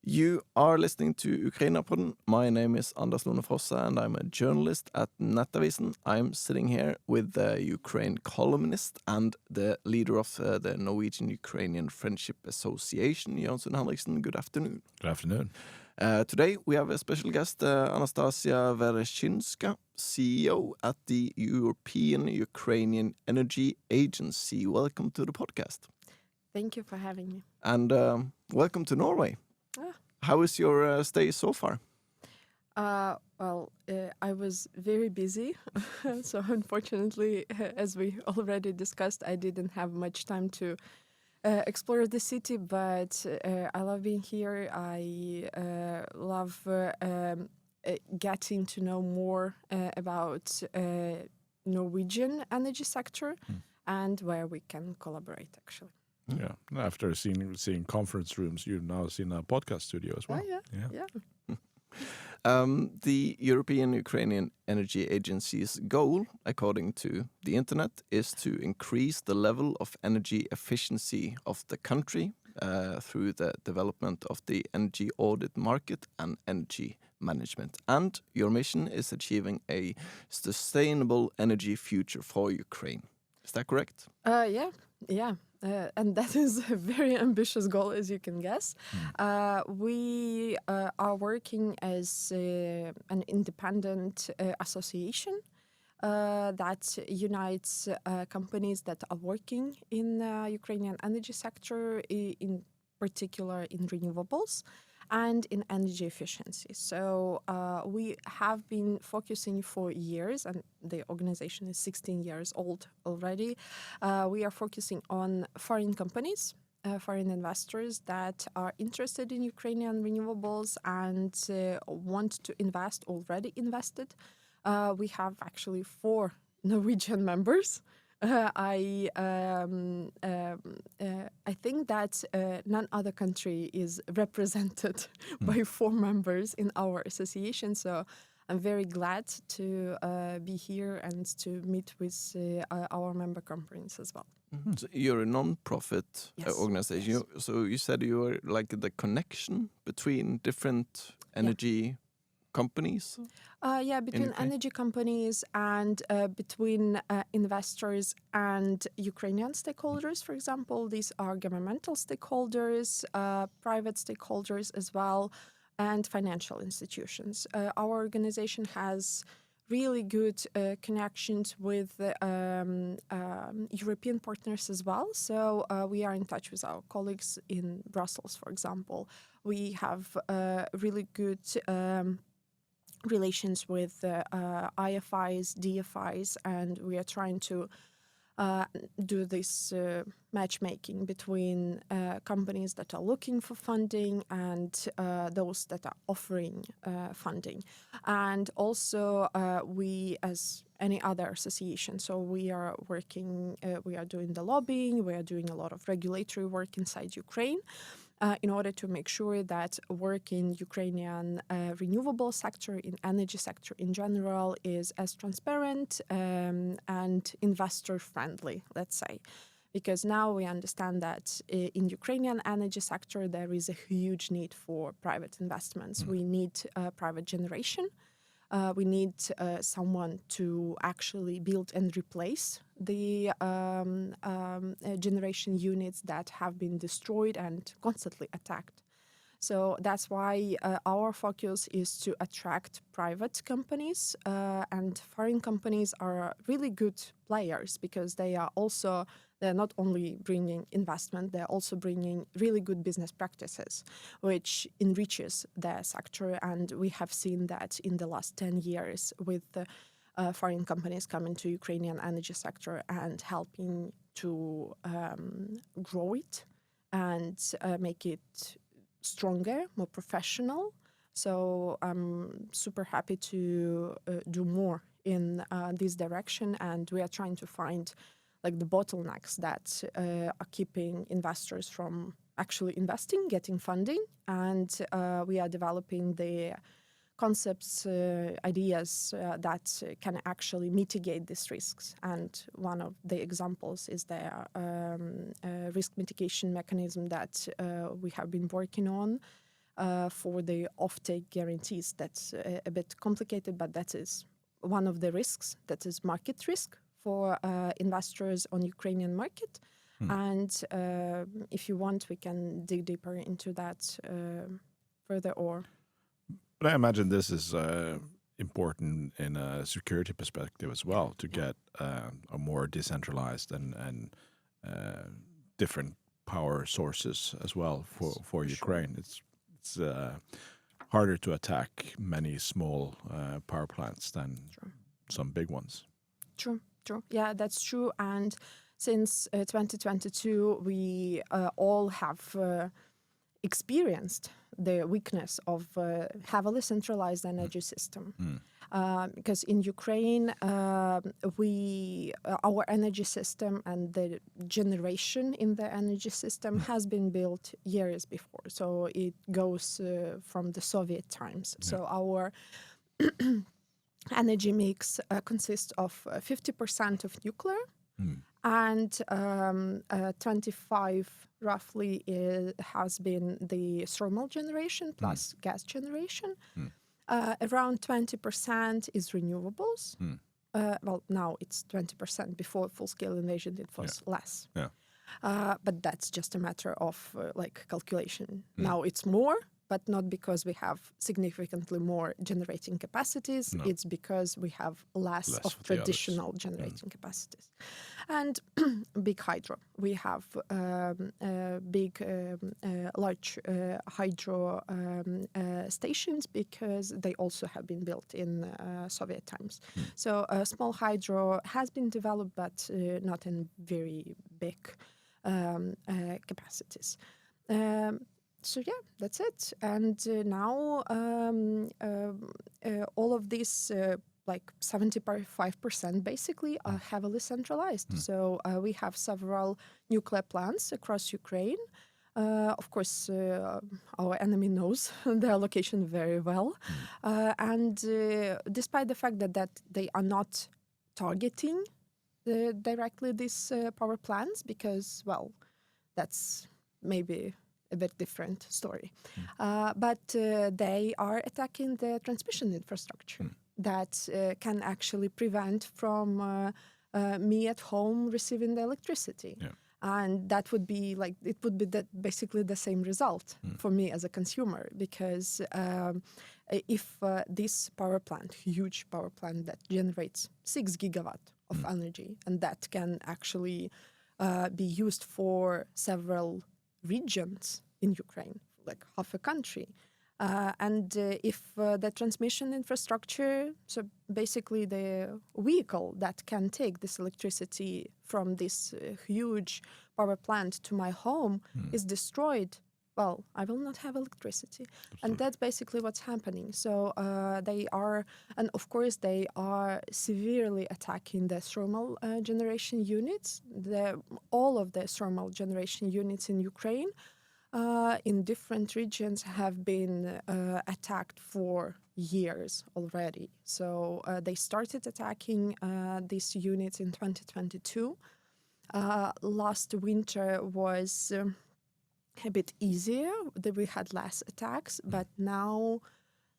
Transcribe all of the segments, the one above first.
You are listening to Ukrainapodden. My name is Anders Lone Fossa and I'm a journalist at Nettavisen. I'm sitting here with the Ukraine columnist and the leader of the Norwegian-Ukrainian Friendship Association, Jonsson Henriksen. Good afternoon. Good afternoon. Today we have a special guest, Anastasia Vereshchynska, CEO at the European-Ukrainian Energy Agency. Welcome to the podcast. Thank you for having me. And welcome to Norway. How is your stay so far? I was very busy, so unfortunately, as we already discussed, I didn't have much time to explore the city, but I love being here. I love getting to know more about Norwegian energy sector and where we can collaborate, actually. Yeah, after seeing conference rooms, you've now seen a podcast studio as well. Oh, yeah. The European-Ukrainian Energy Agency's goal, according to the internet, is to increase the level of energy efficiency of the country through the development of the energy audit market and energy management. And your mission is achieving a sustainable energy future for Ukraine. Is that correct? Yeah. And that is a very ambitious goal, as you can guess. We are working as an independent association that unites companies that are working in Ukrainian energy sector, in particular in renewables and in energy efficiency. So we have been focusing for years, and the organization is 16 years old already. We are focusing on foreign companies, foreign investors that are interested in Ukrainian renewables and want to invest, already invested. We have actually 4 Norwegian members. I think that none other country is represented by 4 members in our association. So I'm very glad to be here and to meet with our member companies as well. Mm-hmm. So you're a non-profit organization. Yes. So you said you were like the connection between different energy companies? Between energy companies and between investors and Ukrainian stakeholders, for example. These are governmental stakeholders, private stakeholders as well, and financial institutions. Our organization has really good connections with European partners as well. So we are in touch with our colleagues in Brussels, for example. We have really good relations with IFIs, DFIs, and we are trying to do this matchmaking between companies that are looking for funding and those that are offering funding. And also we, as any other association, so we are working, we are doing the lobbying, we are doing a lot of regulatory work inside Ukraine. In order to make sure that work in Ukrainian renewable sector, in energy sector in general, is as transparent and investor-friendly, let's say. Because now we understand that in Ukrainian energy sector, there is a huge need for private investments. We need private generation. We need someone to actually build and replace the generation units that have been destroyed and constantly attacked. So that's why our focus is to attract private companies, and foreign companies are really good players because they're not only bringing investment, they're also bringing really good business practices, which enriches their sector. And we have seen that in the last 10 years with foreign companies coming to Ukrainian energy sector and helping to grow it and make it stronger, more professional. So I'm super happy to do more in this direction, and we are trying to find like the bottlenecks that are keeping investors from actually investing, getting funding, and we are developing the concepts, ideas that can actually mitigate these risks. And one of the examples is the risk mitigation mechanism that we have been working on for the offtake guarantees. That's a bit complicated, but that is one of the risks. That is market risk for investors on Ukrainian market. And if you want, we can dig deeper into that further. Or, But I imagine this is important in a security perspective as well, to get a more decentralized and different power sources as well for Ukraine. It's harder to attack many small power plants than some big ones. True. Yeah, that's true. And since 2022, we all have experienced the weakness of heavily centralized energy system. Because in Ukraine, our energy system and the generation in the energy system has been built years before. So it goes from the Soviet times. So our energy mix consists of 50% of nuclear, and 25 roughly has been the thermal generation plus gas generation. Around 20% is renewables. Well, now it's 20%. Before full-scale invasion, it was less. But that's just a matter of calculation. Now it's more, but not because we have significantly more generating capacities. No. It's because we have less of traditional generating capacities. And big hydro. We have large hydro stations because they also have been built in Soviet times. So small hydro has been developed, but not in very big capacities. So yeah, that's it. And now all of these, 75% basically, are heavily centralized. So we have several nuclear plants across Ukraine. Of course, our enemy knows their location very well. And despite the fact that they are not targeting directly these power plants, because, well, that's maybe a bit different story. But they are attacking the transmission infrastructure that can actually prevent from me at home receiving the electricity. And that would be basically the same result for me as a consumer, because if this power plant, huge power plant that generates 6 gigawatt of energy, and that can actually be used for several regions in Ukraine, like half a country. And if the transmission infrastructure, so basically the vehicle that can take this electricity from this huge power plant to my home is destroyed, well, I will not have electricity. Absolutely. And that's basically what's happening. So they are, and of course they are severely attacking the thermal generation units. All of the thermal generation units in Ukraine in different regions have been attacked for years already. So they started attacking these units in 2022. Last winter was a bit easier, that we had less attacks, but now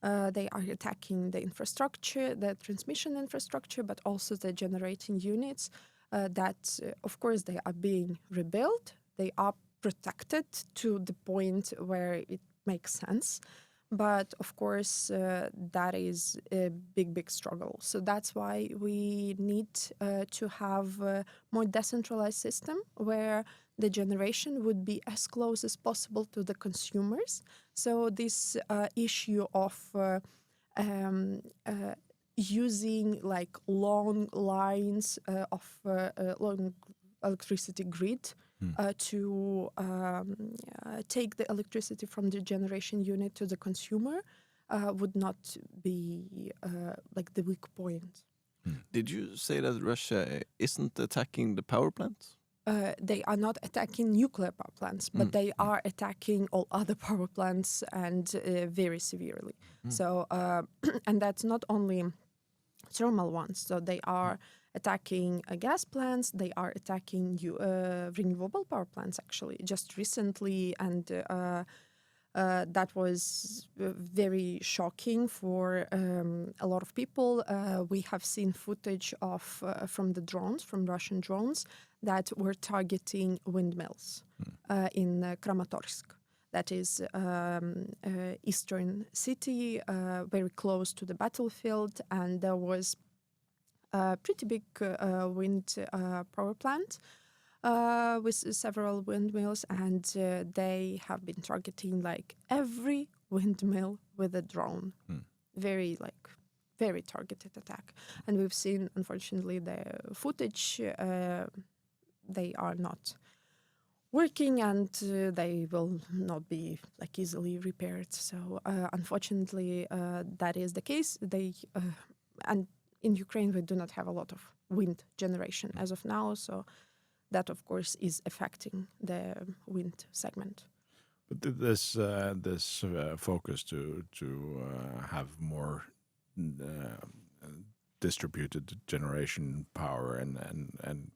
they are attacking the infrastructure, the transmission infrastructure, but also the generating units that, of course, they are being rebuilt. They are protected to the point where it makes sense. But of course, that is a big struggle. So that's why we need to have a more decentralized system where the generation would be as close as possible to the consumers. So this issue of using long lines of long electricity grid to take the electricity from the generation unit to the consumer would not be the weak point. Did you say that Russia isn't attacking the power plants? They are not attacking nuclear power plants, but they are attacking all other power plants, and very severely. So, and that's not only thermal ones. So they are attacking gas plants, they are attacking renewable power plants, actually. Just recently, and That was very shocking for a lot of people. We have seen footage of from the drones, from Russian drones, that were targeting windmills in Kramatorsk. That is eastern city, very close to the battlefield, and there was a pretty big wind power plant with several windmills, and they have been targeting like every windmill with a drone. Very targeted attack. And we've seen, unfortunately, the footage. They are not working, and they will not be like easily repaired. So unfortunately, that is the case. And in Ukraine, we do not have a lot of wind generation as of now. So that, of course, is affecting the wind segment. But this focus to have more distributed generation power and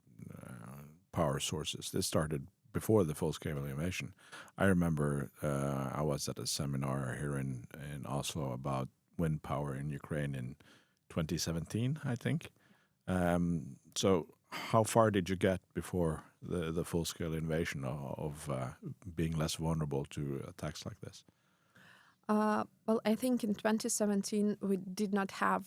power sources, this started before the full-scale invasion. I remember I was at a seminar here in Oslo about wind power in Ukraine in 2017, I think. So how far did you get before the full-scale invasion of being less vulnerable to attacks like this? Well, I think in 2017 we did not have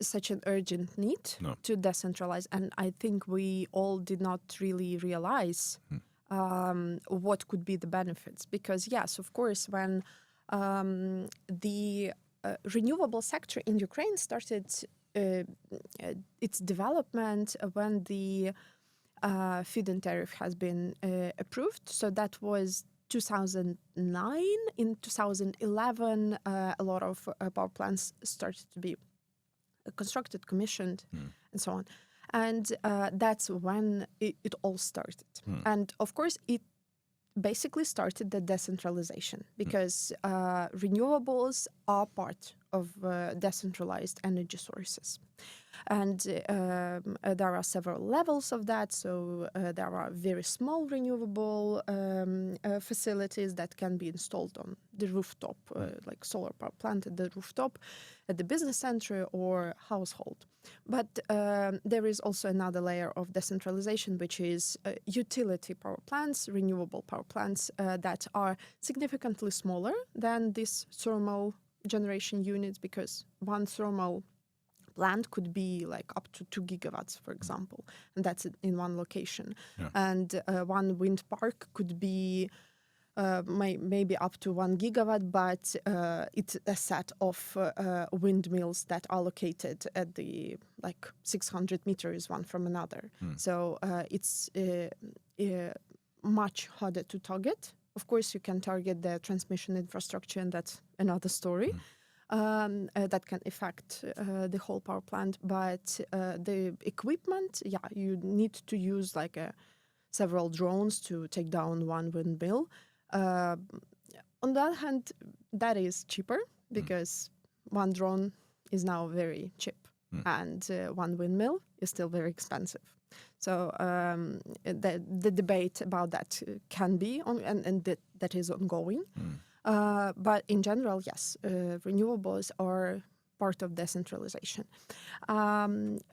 such an urgent need to decentralize, and I think we all did not really realize what could be the benefits. Because yes, of course, when the renewable sector in Ukraine started its development, when the feed-in tariff has been approved, so that was 2009. In 2011, a lot of power plants started to be constructed, commissioned, and so on. And that's when it all started. And of course, it basically started the decentralization, because renewables are part of decentralized energy sources. And there are several levels of that. So there are very small renewable facilities that can be installed on the rooftop, like solar power plant at the rooftop, at the business center or household. But there is also another layer of decentralization, which is utility power plants, renewable power plants that are significantly smaller than these thermal generation units, because one thermal plant could be like up to 2 gigawatts, for example, and that's in one location. Yeah. And one wind park could be maybe up to 1 gigawatt, but it's a set of windmills that are located at the 600 meters one from another. So it's much harder to target. Of course, you can target the transmission infrastructure, and that's another story. That can affect the whole power plant. But the equipment, you need to use several drones to take down one windmill. On the other hand, that is cheaper, because one drone is now very cheap, and one windmill is still very expensive. So the debate about that can be on, and that is ongoing. But in general, yes, renewables are part of decentralization.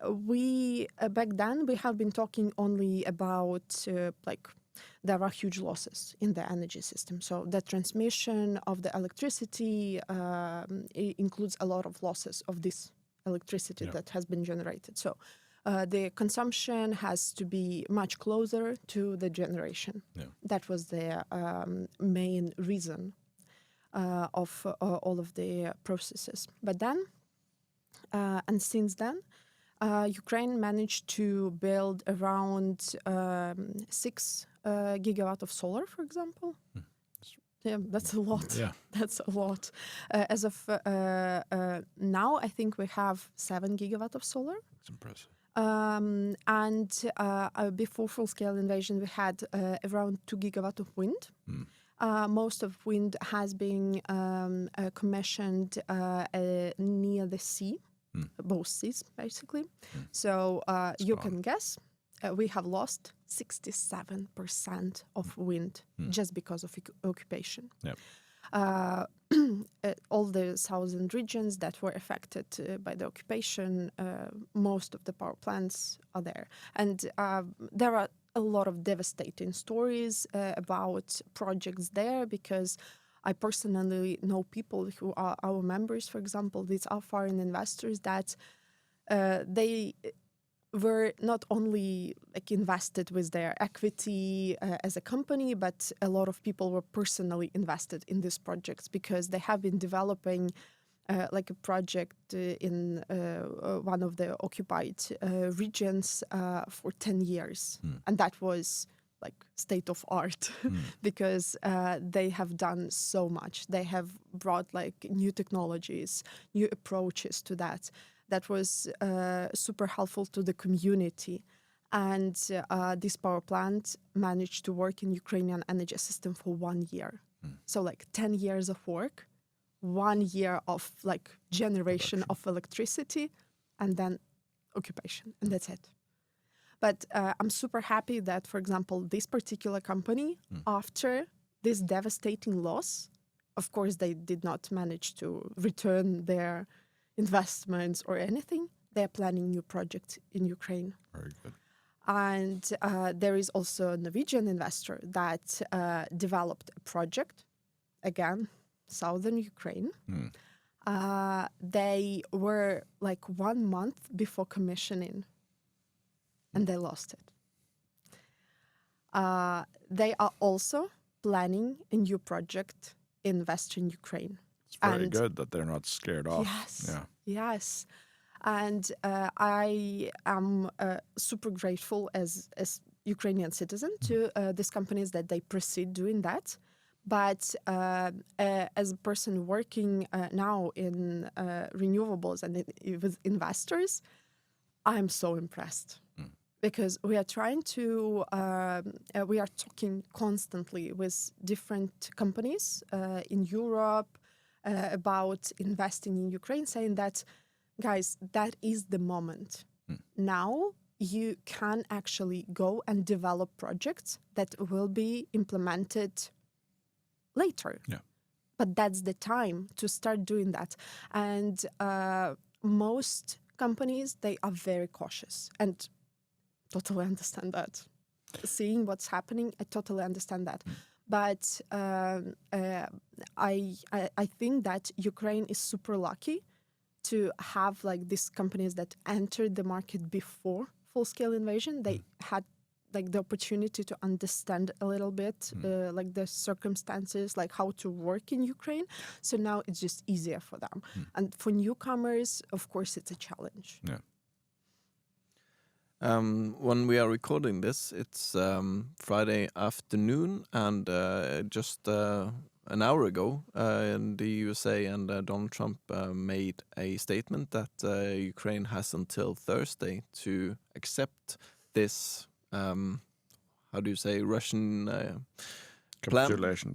We back then we have been talking only about there are huge losses in the energy system. So the transmission of the electricity includes a lot of losses of this electricity that has been generated. So the consumption has to be much closer to the generation. That was the main reason of all of the processes. But then, and since then, Ukraine managed to build around 6 gigawatt of solar, for example. Yeah, that's a lot. Yeah. That's a lot. As of now, I think we have 7 gigawatt of solar. That's impressive. And before full-scale invasion, we had around 2 gigawatt of wind. Most of wind has been commissioned near the sea, both seas, basically. So you can guess we have lost 67% of wind just because of occupation. Yep. All the southern regions that were affected by the occupation, most of the power plants are there. And there are a lot of devastating stories about projects there, because I personally know people who are our members, for example. These are foreign investors that they were not only invested with their equity as a company, but a lot of people were personally invested in these projects because they have been developing a project in one of the occupied regions for 10 years. And that was state of art because they have done so much. They have brought new technologies, new approaches to that. That was super helpful to the community. And this power plant managed to work in Ukrainian energy system for 1 year. So 10 years of work, 1 year of generation of electricity, and then occupation, and that's it. But I'm super happy that, for example, this particular company, after this devastating loss, of course, they did not manage to return their investments or anything. They're planning new projects in Ukraine. Very good. And there is also a Norwegian investor that developed a project, again, southern Ukraine. They were 1 month before commissioning, and they lost it. They are also planning a new project in Western Ukraine. It's very good that they're not scared off. Yes, Yeah. yes. And I am super grateful as Ukrainian citizen to these companies that they proceed doing that. But as a person working now in renewables and with investors, I'm so impressed. Because we are we are talking constantly with different companies in Europe about investing in Ukraine, saying that, guys, that is the moment. Now you can actually go and develop projects that will be implemented later. Yeah. But that's the time to start doing that. And most companies, they are very cautious. And totally understand that. Seeing what's happening, I totally understand that. But I think that Ukraine is super lucky to have these companies that entered the market before full-scale invasion. They had the opportunity to understand a little bit the circumstances, how to work in Ukraine. So now it's just easier for them. And for newcomers, of course, it's a challenge. Yeah. When we are recording this, it's Friday afternoon, and just an hour ago, the USA and Donald Trump made a statement that Ukraine has until Thursday to accept this, how do you say, Russian capitulation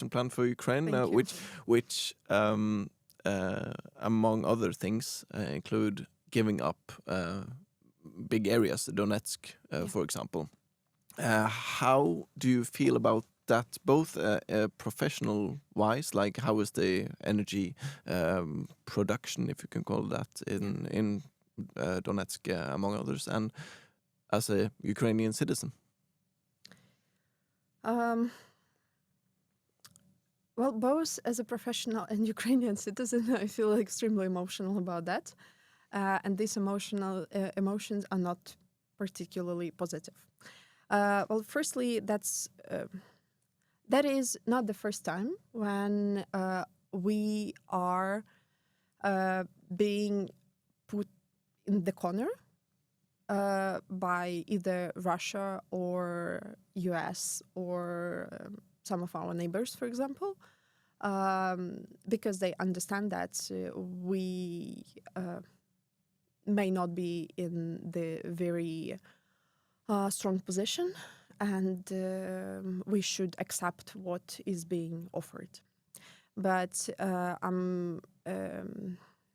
plan for Ukraine, which among other things, include giving up big areas, Donetsk, for example. How do you feel about that, both professional-wise, how is the energy production, if you can call it that, in Donetsk, among others, and as a Ukrainian citizen? Well, both as a professional and Ukrainian citizen, I feel extremely emotional about that. And these emotions are not particularly positive. Well, firstly, that is not the first time when we are being put in the corner by either Russia or US or some of our neighbors, for example, because they understand that we may not be in the very strong position, and we should accept what is being offered. But I'm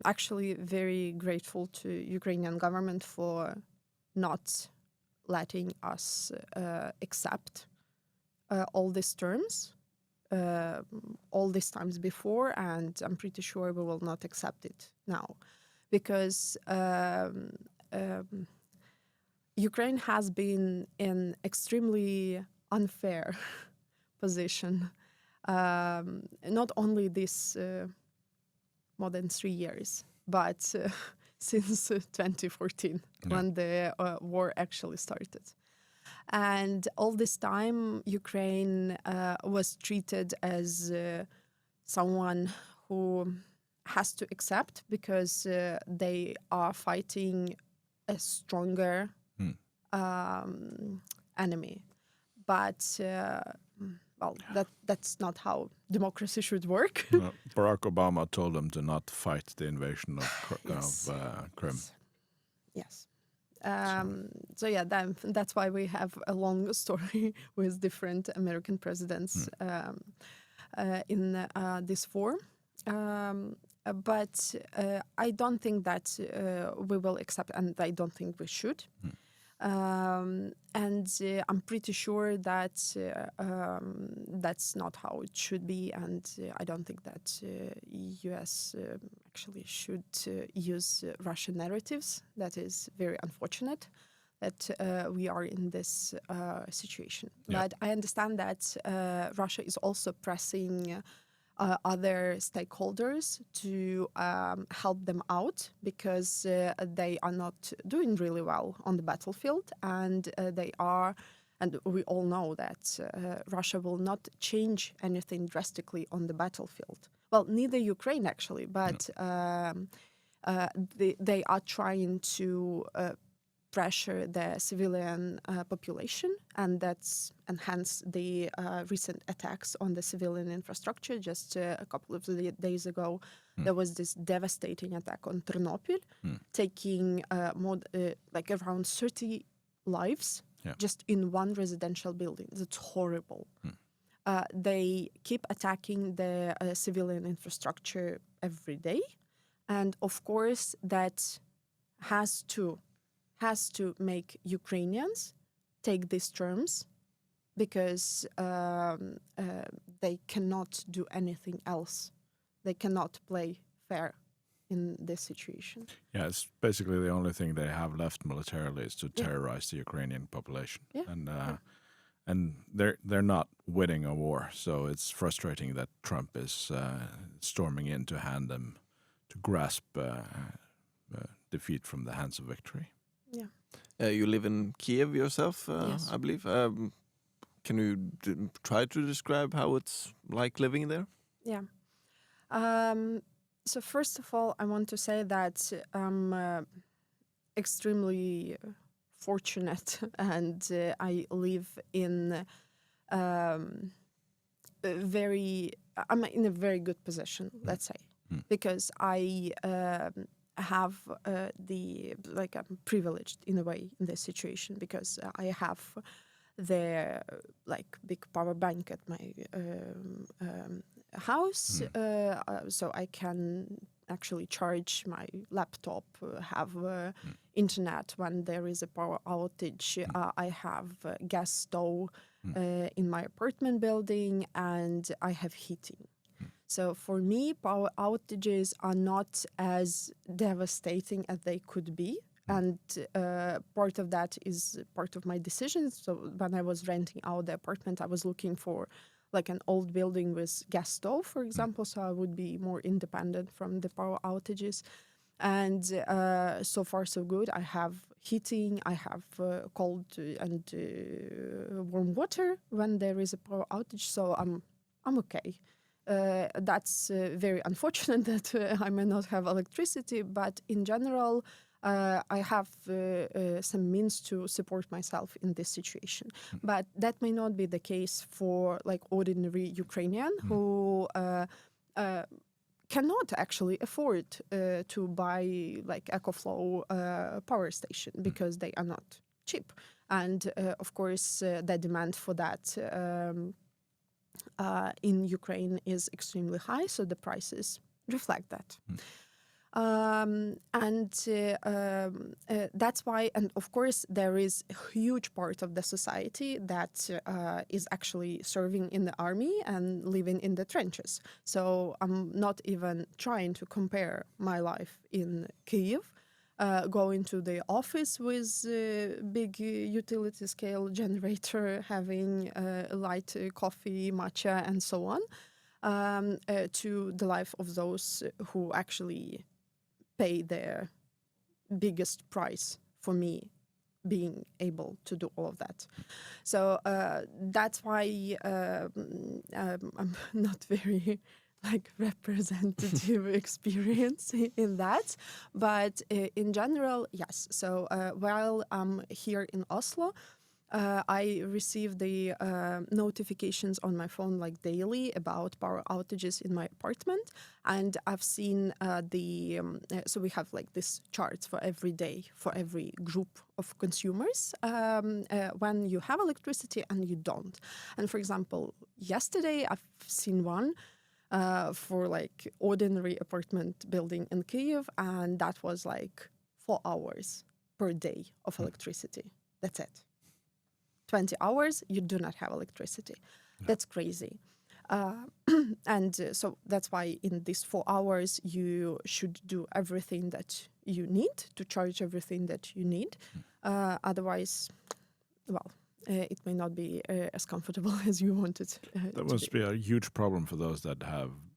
actually very grateful to Ukrainian government for not letting us accept all these terms all these times before, and I'm pretty sure we will not accept it now, because Ukraine has been in extremely unfair position, not only this more than 3 years, but since 2014, when the war actually started. And all this time, Ukraine was treated as someone who has to accept, because they are fighting a stronger enemy. But that's not how democracy should work. No, Barack Obama told them to not fight the invasion of Crimea. Yes. So yeah, that's why we have a long story with different American presidents in this war. But I don't think that we will accept, and I don't think we should. And I'm pretty sure that that's not how it should be, and I don't think that U.S. Actually should use Russian narratives. That is very unfortunate that we are in this situation. Yeah. But I understand that Russia is also pressing other stakeholders to help them out, because they are not doing really well on the battlefield, and we all know that Russia will not change anything drastically on the battlefield. Well, neither Ukraine actually, but they are trying to pressure the civilian population, and that's enhanced the recent attacks on the civilian infrastructure. Just a couple of days ago, there was this devastating attack on Ternopil, taking around 30 lives just in one residential building. That's horrible. They keep attacking the civilian infrastructure every day, and of course that has to make Ukrainians take these terms, because they cannot do anything else. They cannot play fair in this situation. Yeah, it's basically the only thing they have left militarily is to terrorize the Ukrainian population. Yeah. And they're not winning a war, so it's frustrating that Trump is storming in to grasp defeat from the hands of victory. Yeah. You live in Kyiv yourself, Yes. I believe. Can you try to describe how it's like living there? Yeah. So first of all, I want to say that I'm extremely fortunate, and I live in I'm in a very good position, let's say, because I have I'm privileged in a way in this situation, because I have the big power bank at my house, so I can actually charge my laptop, have internet when there is a power outage. I have a gas stove in my apartment building, and I have heating. So for me, power outages are not as devastating as they could be. And part of that is part of my decision. So when I was renting out the apartment, I was looking for an old building with gas stove, for example, so I would be more independent from the power outages. And so far, so good. I have heating, I have cold and warm water when there is a power outage, so I'm okay. That's very unfortunate that I may not have electricity, but in general, I have some means to support myself in this situation. But that may not be the case for ordinary Ukrainian who cannot actually afford to buy EcoFlow power station, because they are not cheap. And of course, the demand for that in Ukraine is extremely high, so the prices reflect that. That's why, and of course, there is a huge part of the society that is actually serving in the army and living in the trenches. So I'm not even trying to compare my life in Kyiv, going to the office with a big utility scale generator, having light coffee, matcha, and so on, to the life of those who actually pay their biggest price for me being able to do all of that. So that's why I'm not very representative experience in that. But in general, yes. So while I'm here in Oslo, I receive the notifications on my phone daily about power outages in my apartment, and I've seen so we have this charts for every day for every group of consumers when you have electricity and you don't. And for example, yesterday I've seen one for ordinary apartment building in Kyiv, and that was 4 hours per day of electricity. That's it. 20 hours, you do not have electricity. Yeah. That's crazy. So that's why in these 4 hours, you should do everything that you need to charge everything that you need. Otherwise, it may not be as comfortable as you want it That must be a huge problem for those that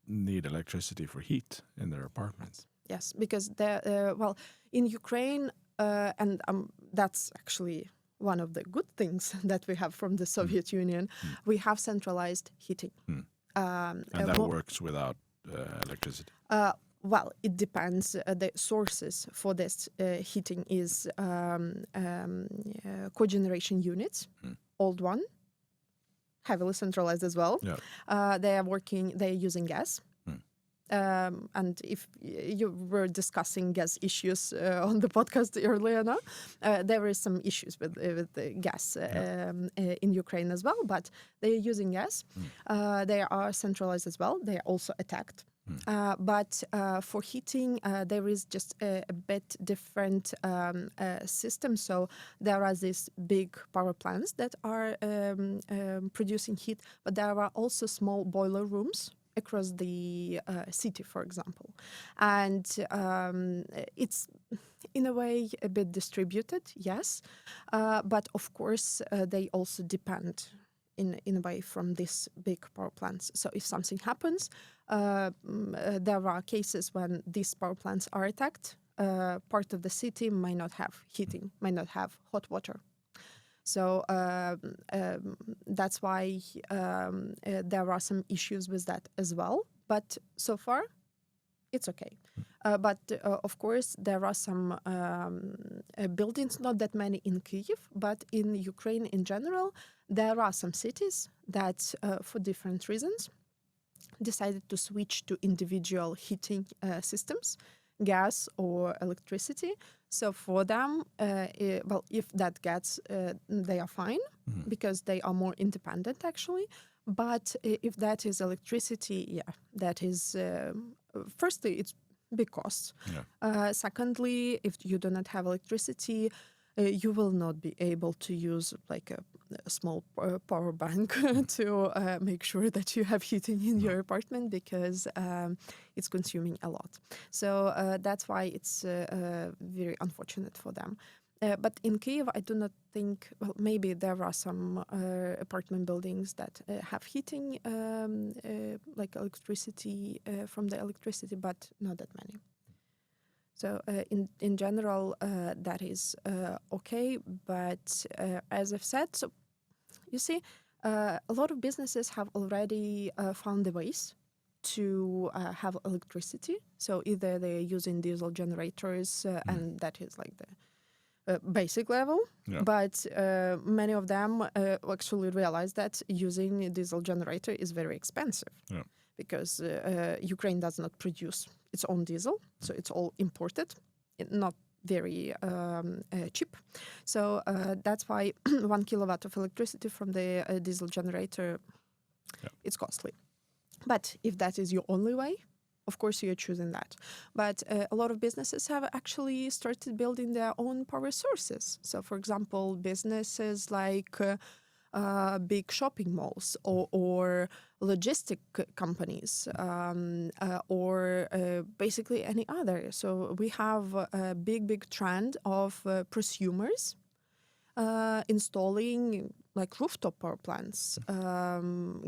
need electricity for heat in their apartments. Yes, because in Ukraine, and that's actually one of the good things that we have from the Soviet Union, we have centralized heating. And that works without electricity? It depends. The sources for this heating is cogeneration units, old one, heavily centralized as well. Yeah. They're using gas. And if you were discussing gas issues on the podcast earlier, there is some issues with the gas in Ukraine as well, but they're using gas. They are centralized as well. They are also attacked. But for heating, there is just a bit different system. So there are these big power plants that are producing heat, but there are also small boiler rooms across the city, for example. And it's, in a way, a bit distributed, yes. But of course, they also depend in a way from these big power plants. So if something happens, there are cases when these power plants are attacked. Part of the city might not have heating, might not have hot water. So that's why there are some issues with that as well. But so far, it's okay. But of course, there are some buildings, not that many in Kyiv, but in Ukraine in general, there are some cities that, for different reasons, decided to switch to individual heating systems, gas or electricity. So for them, if that gets, they are fine because they are more independent actually. But if that is electricity, that is, firstly, it's big costs. Yeah. Secondly, if you do not have electricity, you will not be able to use a small power bank to make sure that you have heating in your apartment because it's consuming a lot. So that's why it's very unfortunate for them. But in Kyiv, I do not think, maybe there are some apartment buildings that have heating, electricity from the electricity, but not that many. So in general, that is okay. But as I've said, so you see, a lot of businesses have already found the ways to have electricity. So either they're using diesel generators, and that is the basic level. Yeah. But many of them actually realize that using a diesel generator is very expensive. Yeah. Because Ukraine does not produce its own diesel, so it's all imported, not very cheap. So that's why 1 kilowatt of electricity from the diesel generator, it's costly. But if that is your only way of course you're choosing that. But a lot of businesses have actually started building their own power sources. So, for example, businesses like big shopping malls or logistic companies or basically any other. So we have a big trend of prosumers installing like rooftop power plants,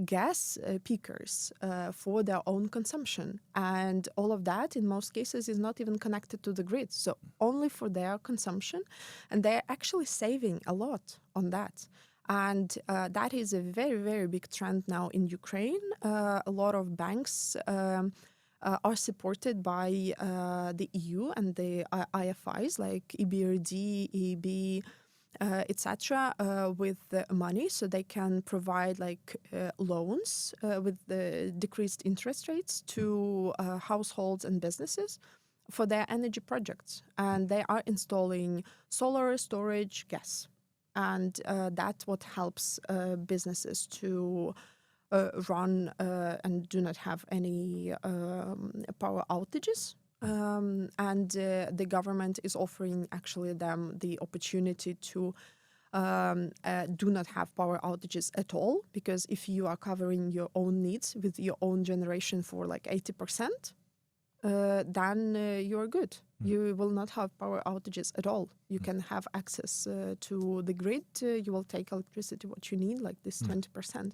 gas peakers for their own consumption. And all of that, in most cases, is not even connected to the grid. So only for their consumption. And they're actually saving a lot on that. And that is a very big trend now in Ukraine. A lot of banks are supported by the EU and the IFIs like EBRD, EIB, etc., with the money, so they can provide like loans with the decreased interest rates to households and businesses for their energy projects. And they are installing solar, storage, gas. And that's what helps businesses to run and do not have any power outages. And the government is offering actually them the opportunity to do not have power outages at all, because if you are covering your own needs with your own generation for like 80%, then you're good. You will not have power outages at all. You can have access to the grid. You will take electricity what you need, like this 20%.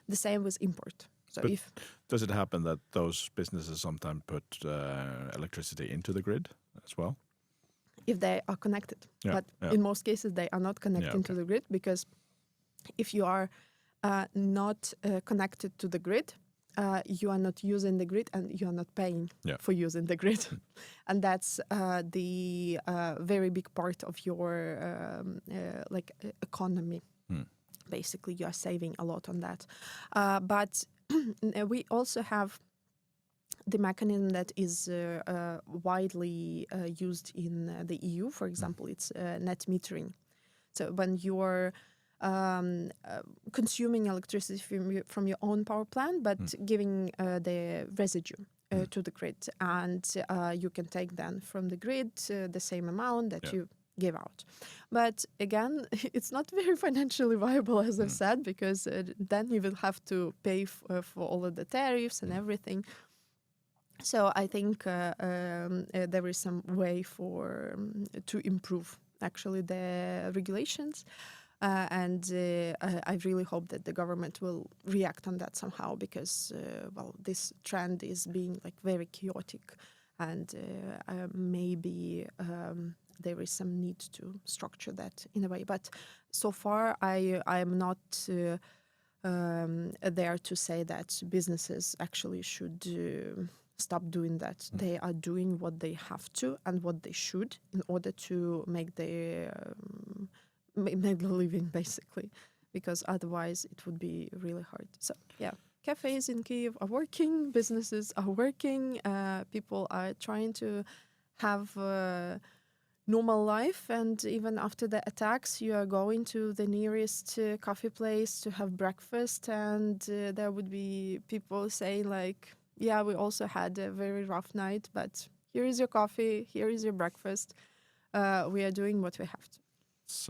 The same with import. So But does it happen that those businesses sometimes put electricity into the grid as well? If they are connected. But in most cases, they are not connecting to the grid, because if you are not connected to the grid, you are not using the grid and you are not paying for using the grid. And that's the very big part of your economy. Basically, you are saving a lot on that. But we also have the mechanism that is widely used in the EU. For example, it's net metering. So when you're consuming electricity from your own power plant, but giving the residue to the grid, and you can take then from the grid the same amount that you give out. But again, it's not very financially viable, as I've said, because then you will have to pay for all of the tariffs and everything. So I think there is some way to improve actually the regulations. And I really hope that the government will react on that somehow, because, this trend is being like very chaotic, and maybe there is some need to structure that in a way. But so far, I am not there to say that businesses actually should stop doing that. They are doing what they have to and what they should in order to make the living, basically, because otherwise it would be really hard. So cafes in Kyiv are working, businesses are working, people are trying to have a normal life, and even after the attacks you are going to the nearest coffee place to have breakfast, and there would be people saying like, yeah, we also had a very rough night, but here is your coffee, here is your breakfast. We are doing what we have to. It's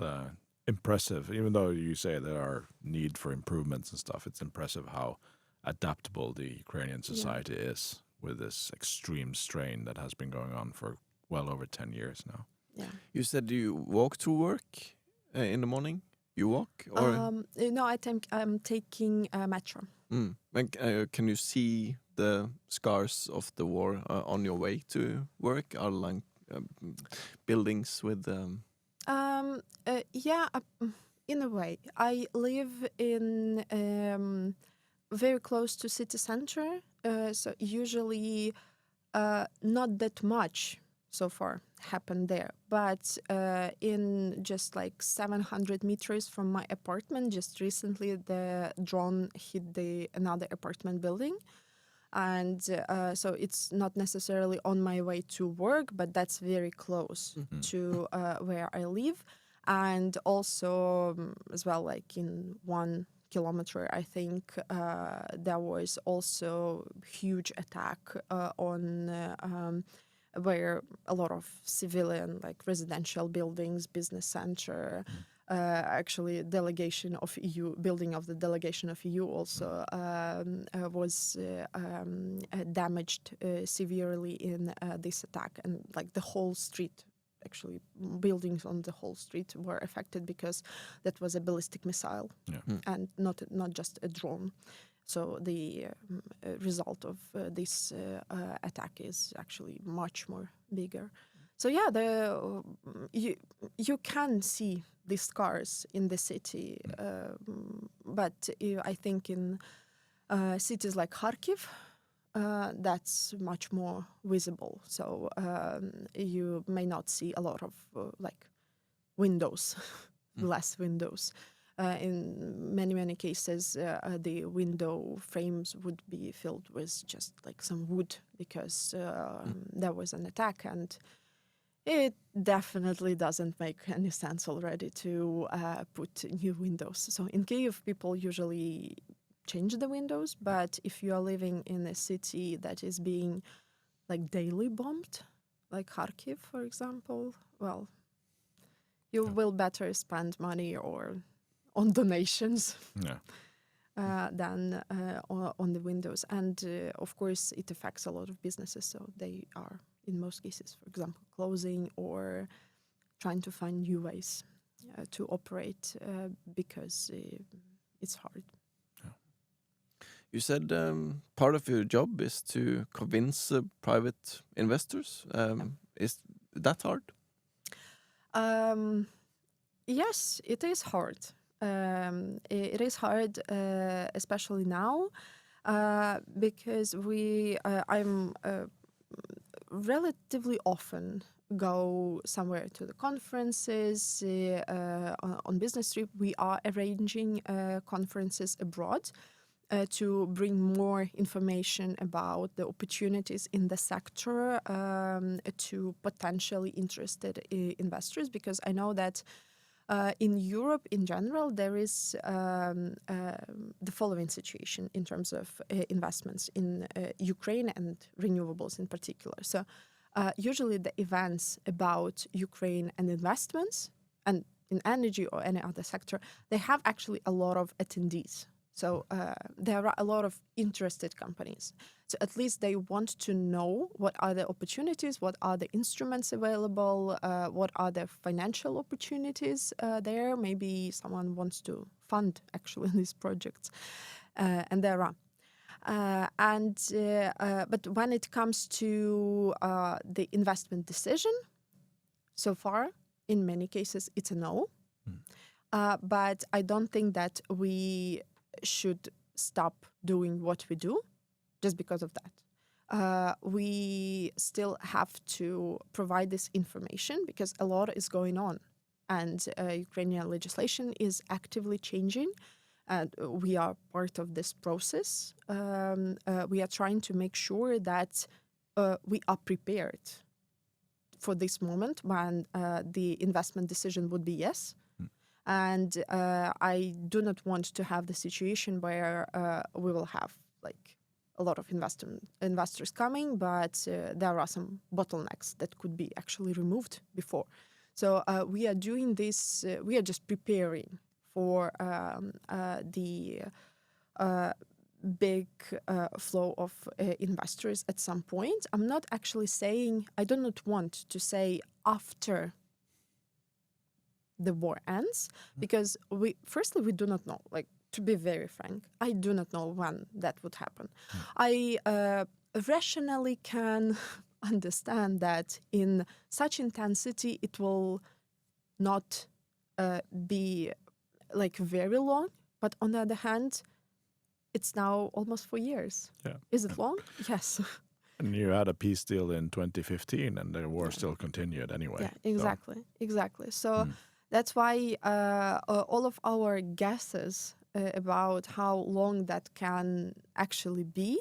impressive, even though you say there are need for improvements and stuff. It's impressive how adaptable the Ukrainian society is with this extreme strain that has been going on for well over 10 years now. Yeah. You said you walk to work in the morning? You walk? Or? No, I'm taking metro. Can you see the scars of the war on your way to work? Are like buildings with... in a way. I live in very close to city center, so usually not that much so far happened there. But in just like 700 meters from my apartment, just recently the drone hit another apartment building. And so it's not necessarily on my way to work, but that's very close to where I live. And also as well, like in 1 kilometer, I think there was also huge attack on where a lot of civilian, like residential buildings, business center, actually delegation of EU, building of the delegation of EU also was damaged severely in this attack, and like the whole street, actually buildings on the whole street were affected because that was a ballistic missile and not just a drone. So the result of this attack is actually much more bigger. So yeah, you can see these scars in the city, but I think in cities like Kharkiv, that's much more visible. So you may not see a lot of like windows, glass windows. In many cases, the window frames would be filled with just like some wood because there was an attack, and it definitely doesn't make any sense already to put new windows. So in Kyiv, people usually change the windows, but if you are living in a city that is being like daily bombed, like Kharkiv, for example, well, you will better spend money or on donations than on the windows. And of course, it affects a lot of businesses. So they are, in most cases, for example, closing or trying to find new ways to operate because it's hard. You said part of your job is to convince private investors. Is that hard? Yes, it is hard. It is hard, especially now, because I'm relatively often go somewhere to the conferences on business trip. We are arranging conferences abroad to bring more information about the opportunities in the sector to potentially interested investors, because I know that in Europe in general there is the following situation in terms of investments in Ukraine and renewables in particular. So usually the events about Ukraine and investments and in energy or any other sector, they have actually a lot of attendees. So there are a lot of interested companies. So at least they want to know what are the opportunities, what are the instruments available, what are the financial opportunities there. Maybe someone wants to fund actually these projects, and there are. But when it comes to the investment decision, so far, in many cases, it's a no. But I don't think that we should stop doing what we do just because of that. We still have to provide this information because a lot is going on, and Ukrainian legislation is actively changing, and we are part of this process. We are trying to make sure that we are prepared for this moment when the investment decision would be yes. And I do not want to have the situation where we will have like a lot of investors coming, but there are some bottlenecks that could be actually removed before. So we are doing this, we are just preparing for the big flow of investors at some point. I'm not actually saying, I do not want to say after the war ends, because we do not know, like, to be very frank, I do not know when that would happen. I rationally can understand that in such intensity it will not be like very long, but on the other hand, it's now almost 4 years. Is it long? Yes. And you had a peace deal in 2015 and the war still continued anyway. Yeah, exactly. So that's why all of our guesses about how long that can actually be,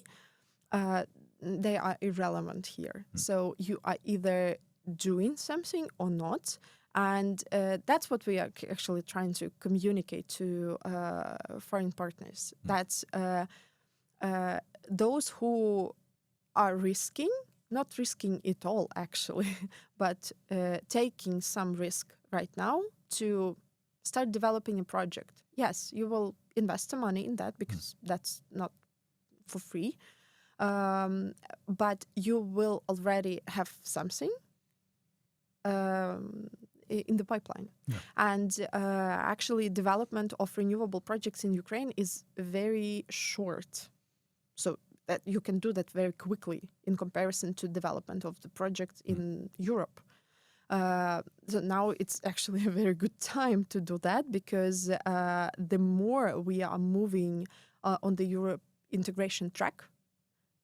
they are irrelevant here. So you are either doing something or not. And that's what we are actually trying to communicate to foreign partners. That's those who are risking, not risking it all actually, but taking some risk right now to start developing a project. Yes, you will invest the money in that because that's not for free. But you will already have something in the pipeline. Yeah. And actually development of renewable projects in Ukraine is very short. So that you can do that very quickly in comparison to development of the project in Europe. So now it's actually a very good time to do that because the more we are moving on the Europe integration track,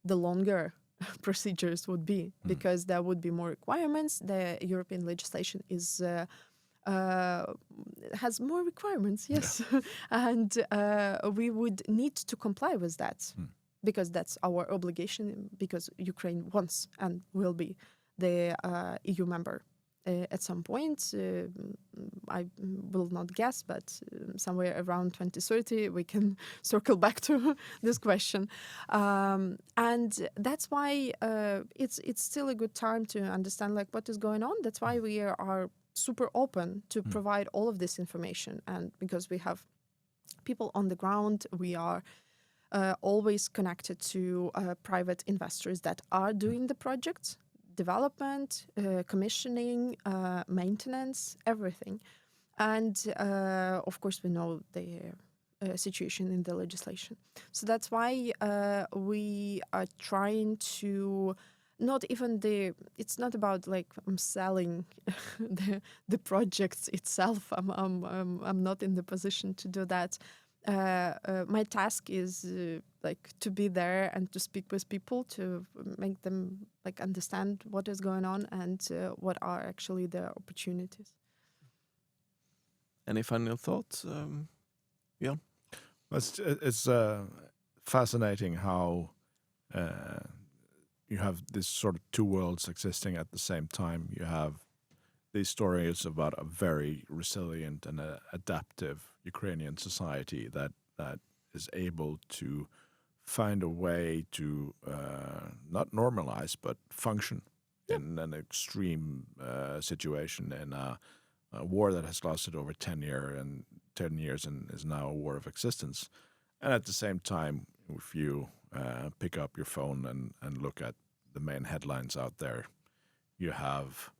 the longer procedures would be because there would be more requirements. The European legislation is has more requirements, yes, and we would need to comply with that because that's our obligation. Because Ukraine wants and will be the EU member at some point. I will not guess, but somewhere around 2030, we can circle back to this question. And that's why it's still a good time to understand like what is going on. That's why we are super open to provide all of this information. And because we have people on the ground, we are always connected to private investors that are doing the projects. Development, commissioning, maintenance, everything. And of course, we know the situation in the legislation. So that's why we are trying to it's not about like I'm selling the projects itself. I'm not in the position to do that. My task is like to be there and to speak with people to make them like understand what is going on and what are actually the opportunities. Any final thoughts? Yeah. It's fascinating how you have this sort of two worlds existing at the same time. You have these stories about a very resilient and adaptive Ukrainian society that is able to find a way to not normalize but function in an extreme situation in a war that has lasted over 10 years and is now a war of existence. And at the same time, if you pick up your phone and look at the main headlines out there, you have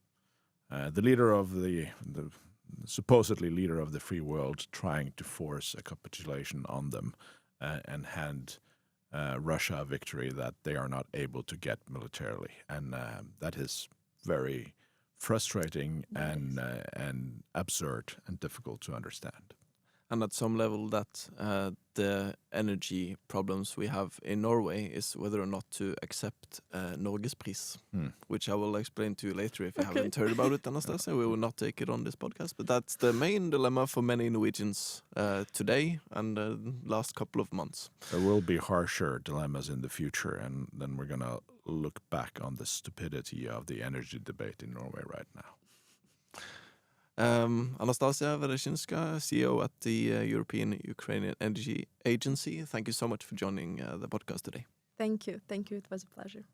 the leader of the supposedly leader of the free world trying to force a capitulation on them and hand Russia a victory that they are not able to get militarily. And that is very frustrating and absurd and difficult to understand. And at some level that the energy problems we have in Norway is whether or not to accept Norgespris, which I will explain to you later if you haven't heard about it, Anastasia. We will not take it on this podcast. But that's the main dilemma for many Norwegians today and the last couple of months. There will be harsher dilemmas in the future, and then we're going to look back on the stupidity of the energy debate in Norway right now. Anastasia Vereshchynska, CEO at the European-Ukrainian Energy Agency. Thank you so much for joining the podcast today. Thank you. It was a pleasure.